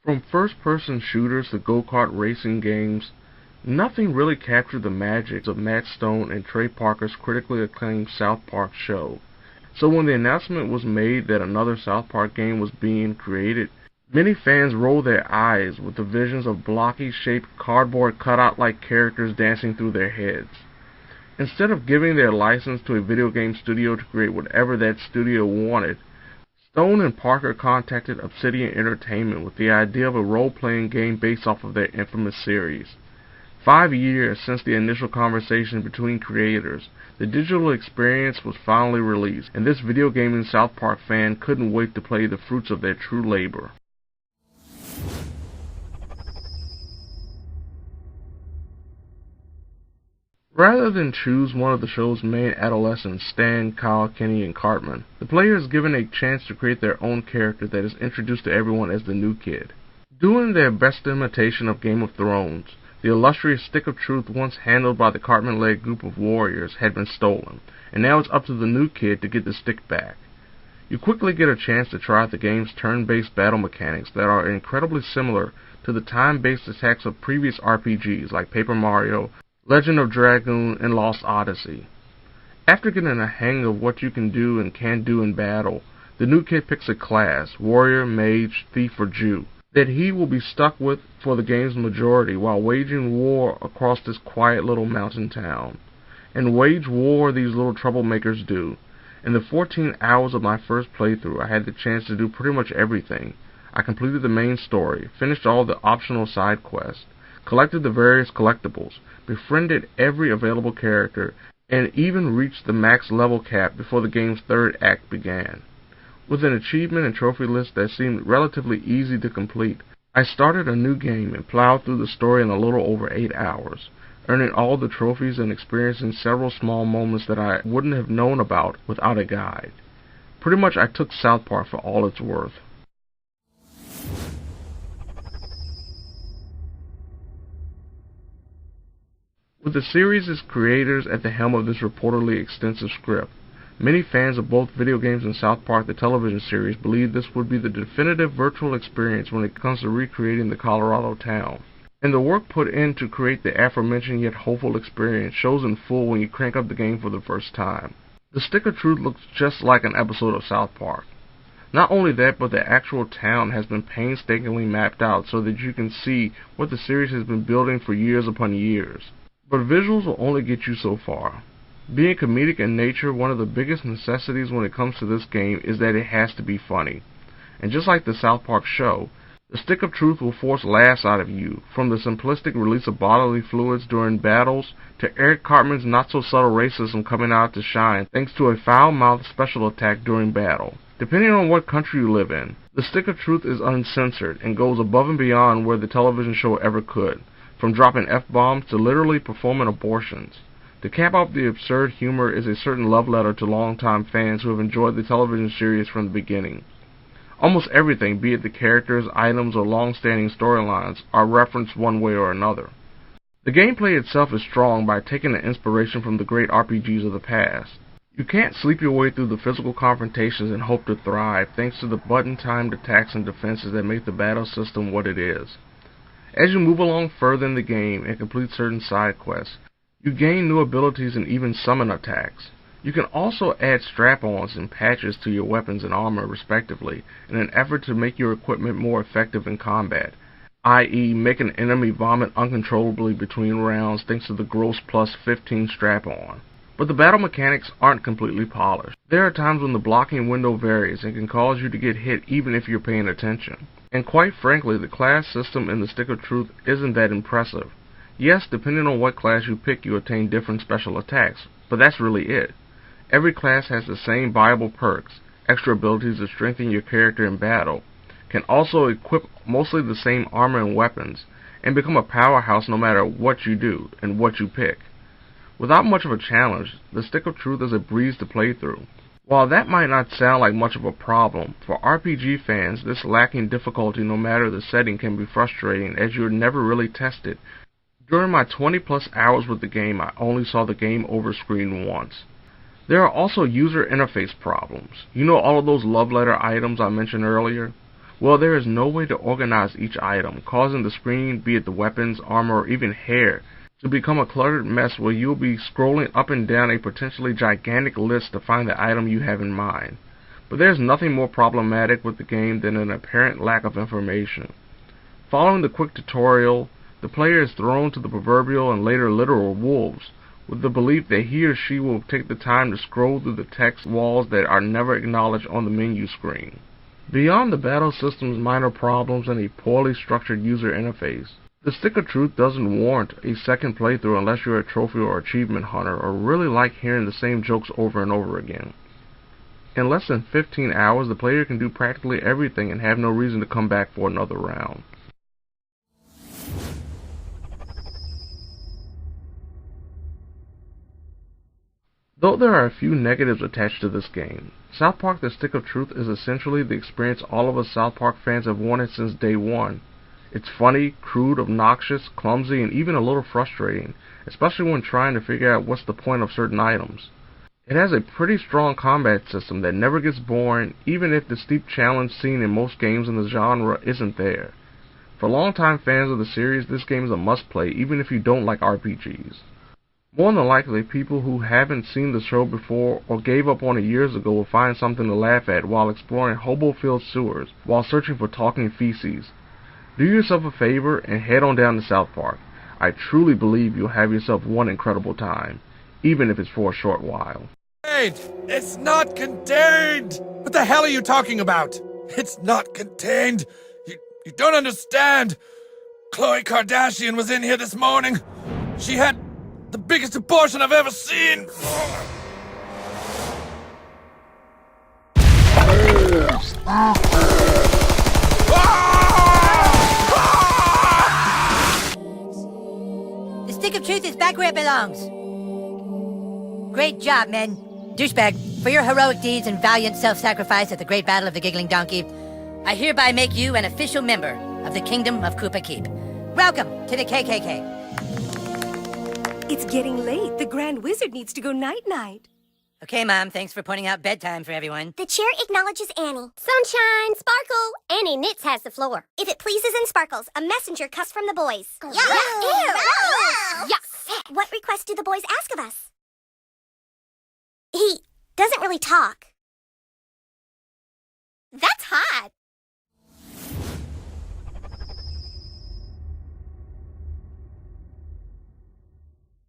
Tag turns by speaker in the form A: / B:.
A: From first-person shooters to go-kart racing games, nothing really captured the magic of Matt Stone and Trey Parker's critically acclaimed South Park show. So when the announcement was made that another South Park game was being created, many fans rolled their eyes with the visions of blocky-shaped cardboard cutout-like characters dancing through their heads. Instead of giving their license to a video game studio to create whatever that studio wanted, Stone and Parker contacted Obsidian Entertainment with the idea of a role-playing game based off of their infamous series. 5 years since the initial conversation between creators, the digital experience was finally released, and this video gaming South Park fan couldn't wait to play the fruits of their true labor. Rather than choose one of the show's main adolescents, Stan, Kyle, Kenny, and Cartman, the player is given a chance to create their own character that is introduced to everyone as the new kid. Doing their best imitation of Game of Thrones, the illustrious Stick of Truth once handled by the Cartman-led group of warriors had been stolen, and now it's up to the new kid to get the stick back. You quickly get a chance to try out the game's turn-based battle mechanics that are incredibly similar to the time-based attacks of previous RPGs like Paper Mario, Legend of Dragoon, and Lost Odyssey. After getting a hang of what you can do and can't do in battle, the new kid picks a class, warrior, mage, thief, or Jew, that he will be stuck with for the game's majority while waging war across this quiet little mountain town. And wage war these little troublemakers do. In the 14 hours of my first playthrough, I had the chance to do pretty much everything. I completed the main story, finished all the optional side quests, collected the various collectibles, befriended every available character, and even reached the max level cap before the game's third act began. With an achievement and trophy list that seemed relatively easy to complete, I started a new game and plowed through the story in a little over 8 hours, earning all the trophies and experiencing several small moments that I wouldn't have known about without a guide. Pretty much I took South Park for all it's worth. With the series' creators at the helm of this reportedly extensive script, many fans of both video games and South Park the television series believe this would be the definitive virtual experience when it comes to recreating the Colorado town. And the work put in to create the aforementioned yet hopeful experience shows in full when you crank up the game for the first time. The Stick of Truth looks just like an episode of South Park. Not only that, but the actual town has been painstakingly mapped out so that you can see what the series has been building for years upon years. But visuals will only get you so far. Being comedic in nature, one of the biggest necessities when it comes to this game is that it has to be funny. And just like the South Park show, the Stick of Truth will force laughs out of you, from the simplistic release of bodily fluids during battles to Eric Cartman's not-so-subtle racism coming out to shine thanks to a foul-mouthed special attack during battle. Depending on what country you live in, the Stick of Truth is uncensored and goes above and beyond where the television show ever could, from dropping F-bombs to literally performing abortions. To cap off the absurd humor is a certain love letter to longtime fans who have enjoyed the television series from the beginning. Almost everything, be it the characters, items, or long-standing storylines, are referenced one way or another. The gameplay itself is strong by taking an inspiration from the great RPGs of the past. You can't sleep your way through the physical confrontations and hope to thrive thanks to the button-timed attacks and defenses that make the battle system what it is. As you move along further in the game and complete certain side quests, you gain new abilities and even summon attacks. You can also add strap-ons and patches to your weapons and armor respectively in an effort to make your equipment more effective in combat, i.e. make an enemy vomit uncontrollably between rounds thanks to the gross plus 15 strap-on. But the battle mechanics aren't completely polished. There are times when the blocking window varies and can cause you to get hit even if you're paying attention. And quite frankly, the class system in the Stick of Truth isn't that impressive. Yes, depending on what class you pick, you attain different special attacks, but that's really it. Every class has the same viable perks, extra abilities to strengthen your character in battle, can also equip mostly the same armor and weapons, and become a powerhouse no matter what you do and what you pick. Without much of a challenge, the Stick of Truth is a breeze to play through. While that might not sound like much of a problem, for RPG fans, this lacking difficulty no matter the setting can be frustrating as you're never really tested. During my 20+ hours with the game, I only saw the game over screen once. There are also user interface problems. You know all of those love letter items I mentioned earlier? Well, there is no way to organize each item, causing the screen, be it the weapons, armor, or even hair, to become a cluttered mess where you'll be scrolling up and down a potentially gigantic list to find the item you have in mind. But there's nothing more problematic with the game than an apparent lack of information. Following the quick tutorial, the player is thrown to the proverbial and later literal wolves, with the belief that he or she will take the time to scroll through the text walls that are never acknowledged on the menu screen. Beyond the battle system's minor problems and a poorly structured user interface, the Stick of Truth doesn't warrant a second playthrough unless you're a trophy or achievement hunter or really like hearing the same jokes over and over again. In less than 15 hours, the player can do practically everything and have no reason to come back for another round. Though there are a few negatives attached to this game, South Park: The Stick of Truth is essentially the experience all of us South Park fans have wanted since day one. It's funny, crude, obnoxious, clumsy, and even a little frustrating, especially when trying to figure out what's the point of certain items. It has a pretty strong combat system that never gets boring, even if the steep challenge seen in most games in the genre isn't there. For longtime fans of the series, this game is a must-play, even if you don't like RPGs. More than likely, people who haven't seen the show before or gave up on it years ago will find something to laugh at while exploring hobo-filled sewers while searching for talking feces. Do yourself a favor and head on down to South Park. I truly believe you'll have yourself one incredible time, even if it's for a short while.
B: It's not contained! What the hell are you talking about? It's not contained! You don't understand! Khloe Kardashian was in here this morning. She had the biggest abortion I've ever seen!
C: The Stick of Truth is back where it belongs. Great job, men. Douchebag, for your heroic deeds and valiant self-sacrifice at the Great Battle of the Giggling Donkey, I hereby make you an official member of the Kingdom of Koopa Keep. Welcome to the KKK.
D: It's getting late. The Grand Wizard needs to go night-night.
C: Okay, Mom, thanks for pointing out bedtime for everyone.
E: The chair acknowledges Annie. Sunshine, Sparkle. Annie knits has the floor. If it pleases and sparkles, a messenger cuss from the boys. What request do the boys ask of us? He doesn't really talk. That's hot.